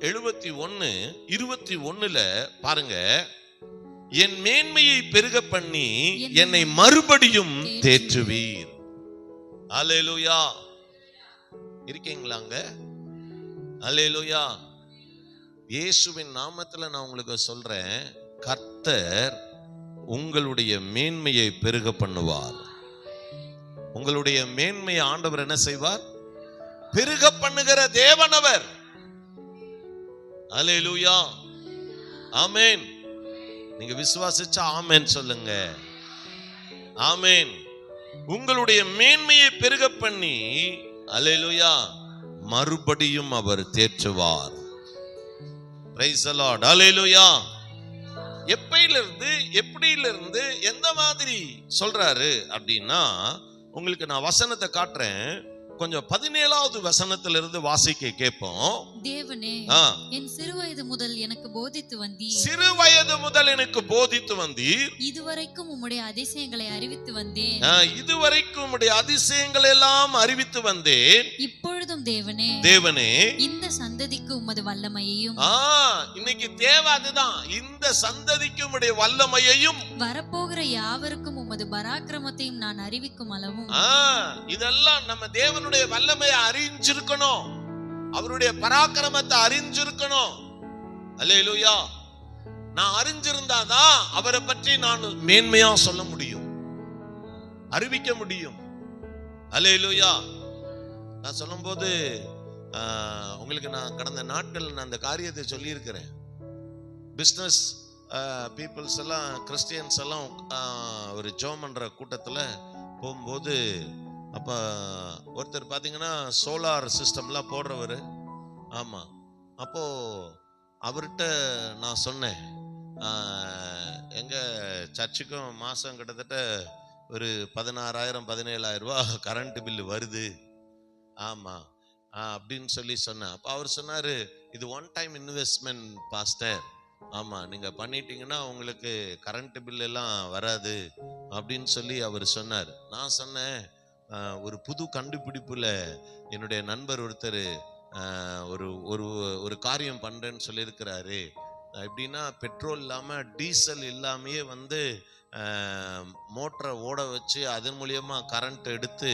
71:21 பாருங்க, என் மேன்மையை பெருக பண்ணி என்னை மறுபடியும் தேற்றுவீர். அல்லேலூயா. இருக்கீங்களாங்க? அல்லேலூயா. இயேசுவின் நாமத்துல நான் உங்களுக்கு சொல்றேன், கர்த்தர் உங்களுடைய மேன்மையை பெருக பண்ணுவார். உங்களுடைய மேன்மையை ஆண்டவர் என்ன செய்வார்? பெருக பண்ணுகிற தேவனவர். அல்லேலூயா. ஆமென். நீங்க விசுவாசிச்சா ஆமென் சொல்லுங்க. ஆமென். உங்களுடைய மேன்மையை பெருக பண்ணி, அல்லேலூயா, மறுபடியும் அவர் தேற்றுவார். Praise the Lord. அல்லேலூயா. எப்படியிலிருந்து எந்த மாதிரி சொல்றாரு அப்படின்னா, உங்களுக்கு நான் வசனத்தை காட்டுறேன். கொஞ்சம் 17வது வசனத்திலிருந்து வாசிக்க கேட்போம். தேவனே, என் சிறுவயது முதல் எனக்கு போதித்து வந்தீர். சிறுவயது முதல் எனக்கு போதித்து வந்தீர். இதுவரைக்கும் உம்முடைய அதிசயங்களை அறிவித்து வந்தேன். இதுவரைக்கும் உம்முடைய அதிசயங்களை எல்லாம் அறிவித்து வந்தேன். இப்பொழுதும் தேவனே, தேவனே, இந்த சந்ததிக்கு உமது வல்லமையையும், இன்னைக்கு தேவை அதுதான், இந்த சந்ததிக்கு உம்முடைய வல்லமையையும், வரப்போகிற யாவருக்கும் உமது பராக்கிரமத்தையும் நான் அறிவிக்கும் அளவும். இதெல்லாம் நம்ம தேவனுடைய வல்லமையை அறிஞ்சிருக்கணும், அவருடைய பராக்கிரமத்தை அறிஞ்சிருக்கணும். அல்லேலூயா. நான் அறிஞ்சிருந்தாதான் அவரை பற்றி நான் மேன்மையா சொல்ல முடியும், அறிவிக்க முடியும். அல்லேலூயா. நான் சொல்லும்போது உங்களுக்கு நான் கடந்த நாட்கள் நான் அந்த காரியத்தை சொல்லி இருக்கிறேன். பிஸ்னஸ் பீப்புள்ஸ் எல்லாம், கிறிஸ்டியன்ஸ் எல்லாம் ஒரு ஜெபம் பண்ற கூட்டத்துல போகும்போது, அப்ப ஒருத்தர் பாத்தீங்கன்னா சோலார் சிஸ்டம்லாம் போடுறவர். ஆமா. அப்போ அவர்கிட்ட நான் சொன்னேன், எங்க சர்ச்சுக்கும் மாசம் கிட்டத்தட்ட ஒரு 16,000-17,000 ரூபாய் கரண்ட் பில்லு வருது. ஆமா அப்படின்னு சொன்னேன். அப்ப அவர் சொன்னாரு, இது ஒன் டைம் இன்வெஸ்ட்மெண்ட் பாஸ்டர். ஆமா, நீங்க பண்ணிட்டீங்கன்னா உங்களுக்கு கரண்ட் பில் எல்லாம் வராது அப்படின்னு சொல்லி அவர் சொன்னார். நான் சொன்னேன், ஒரு புது கண்டுபிடிப்புல என்னுடைய நண்பர் ஒருத்தர் ஒரு காரியம் பண்றேன்னு சொல்லியிருக்கிறாரு. எப்படின்னா, பெட்ரோல் இல்லாம டீசல் இல்லாமையே மோட்டரை ஓட வச்சு அதன் மூலியமா கரண்ட் எடுத்து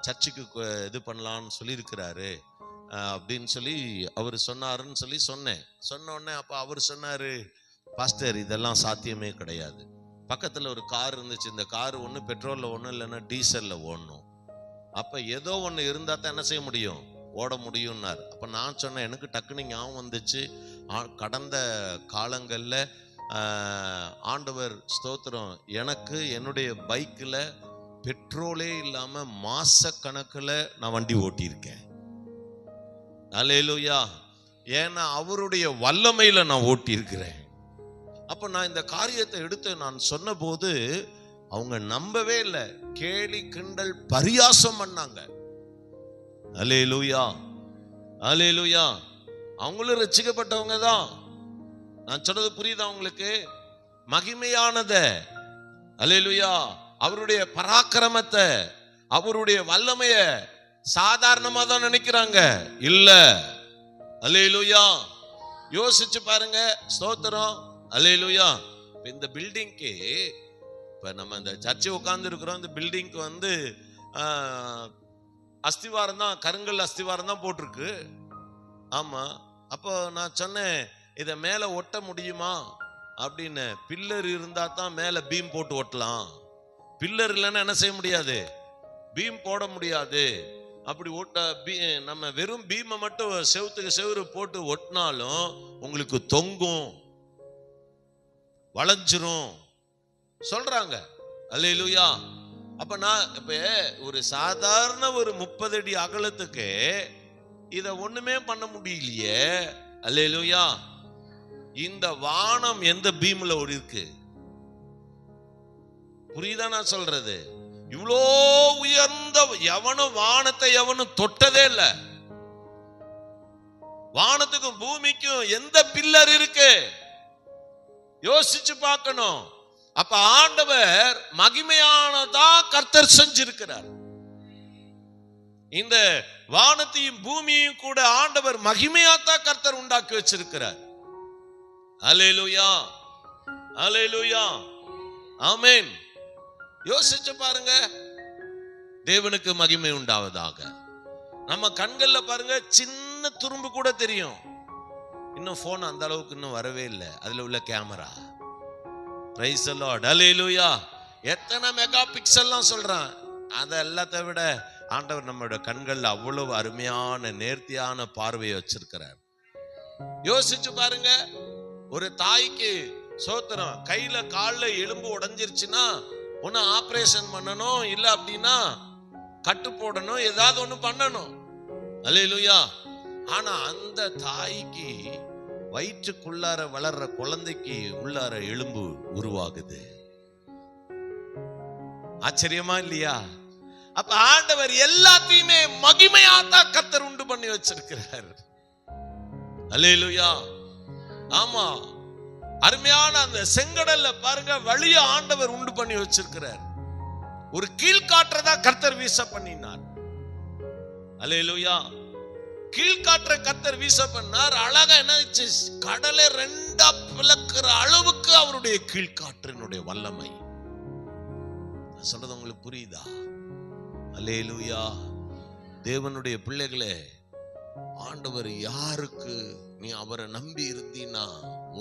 சர்ச்சுக்கு இது பண்ணலான்னு சொல்லியிருக்கிறாரு அப்படின்னு சொல்லி அவர் சொன்னாருன்னு சொன்னேன். சொன்ன உடனே அப்ப அவர் சொன்னாரு, பாஸ்டர், இதெல்லாம் சாத்தியமே கிடையாது. பக்கத்துல ஒரு கார் இருந்துச்சு. இந்த கார் ஒண்ணு பெட்ரோல்ல ஒண்ணு இல்லைன்னா டீசல்ல ஓடணும். அப்ப ஏதோ ஒண்ணு இருந்தா தான் என்ன செய்ய முடியும், ஓட முடியும்னார். அப்ப நான் சொன்னேன், எனக்கு டக்குனு ஞாபகம் வந்துச்சு, கடந்த காலங்கள்ல ஆண்டவர் ஸ்தோத்திரம், எனக்கு என்னுடைய பைக்ல பெட்ரோலே இல்லாம மாச கணக்குல நான் வண்டி ஓட்டியிருக்கேன். அல்லேலூயா. ஏன்னா அவருடைய வல்லமையில நான் ஓட்டி இருக்கிறேன். அப்ப நான் இந்த காரியத்தை எடுத்து நான் சொன்ன போது அவங்க நம்பவே இல்லை, கேலி கிண்டல் பரியாசம் பண்ணாங்க. அல்லேலூயா, அல்லேலூயா. அவங்களும் ரட்சிக்கப்பட்டவங்க தான். நான் சொன்னது புரியுதா உங்களுக்கு? மகிமையானத, அல்லேலூயா, அவருடைய பராக்கிரமத்தை, அவருடைய வல்லமைய சாதாரணமா தான் நினைக்கிறாங்க. இல்ல. அல்லேலூயா. யோசிச்சு பாருங்க. ஸ்தோத்திரம். அல்லேலூயா. இந்த பில்டிங்க்கு, இப்ப நம்ம இந்த சர்ச்சை உட்கார்ந்து இருக்கிறோம், இந்த பில்டிங்க்கு அஸ்திவாரம் தான், கருங்கல் அஸ்திவாரம் தான் போட்டிருக்கு. ஆமா. அப்போ நான் சொன்னேன், இதை மேல ஒட்ட முடியுமா அப்படின்னு. பில்லர் இருந்தா தான் மேல பீம் போட்டு ஒட்டலாம். பில்லர் இல்லைன்னா என்ன செய்ய முடியாது, பீம் போட முடியாது. அப்படி நம்ம வெறும் பீமை மட்டும் செவுத்துக்கு செவுறு போட்டு ஒட்டினாலும் உங்களுக்கு தொங்கும், வளைஞ்சிரும் சொல்றாங்க. அல்லேலூயா. அப்ப நான் இப்ப ஒரு சாதாரண ஒரு 30 அடி அகலத்துக்கு இத ஒண்ணுமே பண்ண முடியலையே. அல்லேலூயா. இந்த வானம் எந்த பீம்ல ஒரு இருக்கு, புரியுதா நான் சொல்றது? இவ்வளோ உயர்ந்த எவனும் வானத்தை எவனும் தொட்டதே இல்ல. வானத்துக்கும் பூமிக்கும் எந்த பில்லர் இருக்கு யோசிச்சு பார்க்கணும். அப்ப ஆண்டவர் மகிமையானதா கர்த்தர் செஞ்சிருக்கிறார். இந்த வானத்தையும் பூமியையும் கூட ஆண்டவர் மகிமையாத்தான் கர்த்தர் உண்டாக்கி வச்சிருக்கிறார். அல்லேலூயா, அல்லேலூயா, ஆமென். யோசிச்சு பாருங்க, தேவனுக்கு மகிமை உண்டாவதாக. நம்ம கண்கள்ல பாருங்க சின்ன துரும்பு கூட தெரியும். இன்னும் போன் அந்த அளவுக்கு இன்னும் வரவே இல்லை. அதுல உள்ள கேமரா, பிரைஸ் தி லார்ட், அல்லேலூயா. எத்தனை மெகா பிக்சல்லாம் சொல்றான். அத எல்லாத்தை விட ஆண்டவர் நம்மளோட கண்கள்ல அவ்வளவு அருமையான நேர்த்தியான பார்வையை வச்சிருக்கிறார். யோசிச்சு பாருங்க, ஒரு தாய்க்கு சோத்திரம், கையில கால்ல எலும்பு உடைஞ்சிருச்சுன்னா ஒன்னு ஆபரேஷன் பண்ணணும், இல்ல அப்படின்னா கட்டு போடணும், ஏதாவது ஒண்ணு பண்ணணும். அல்லேலூயா. ஆனா அந்த தாய்க்கு வயிற்றுக்குள்ளார வளர்ற குழந்தைக்கு உள்ளார எலும்பு உருவாகுது. ஆச்சரியமா இல்லையா? அப்ப ஆண்டவர் எல்லாத்தையுமே மகிமையாத்தான் கர்த்தர் உண்டு பண்ணி வச்சிருக்கிறார். அல்லேலூயா. ஆமா, அருமையான அந்த செங்கடல்ல பாருங்க வழிய ஆண்டவர் உண்டு பண்ணி வச்சிருக்கிறார். ஒரு கீழ்காற்றதா கர்த்தர் வீச பண்ணினார். அல்லேலூயா. கீழ்காற்ற கர்த்தர் வீச பண்ணார். அழகா என்ன, கடலை ரெண்டா பிளக்குற அளவுக்கு அவருடைய கீழ்காற்றினுடைய வல்லமை. சொல்றது உங்களுக்கு புரியுதா? அல்லேலூயா. தேவனுடைய பிள்ளைகளே, ஆண்டவர் யாருக்கு நீ அவரை நம்பி இருந்தீனா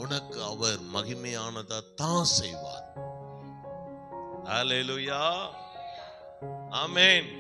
உனக்கு அவர் மகிமையானதா தான் செய்வார். அல்லேலூயா, ஆமென்.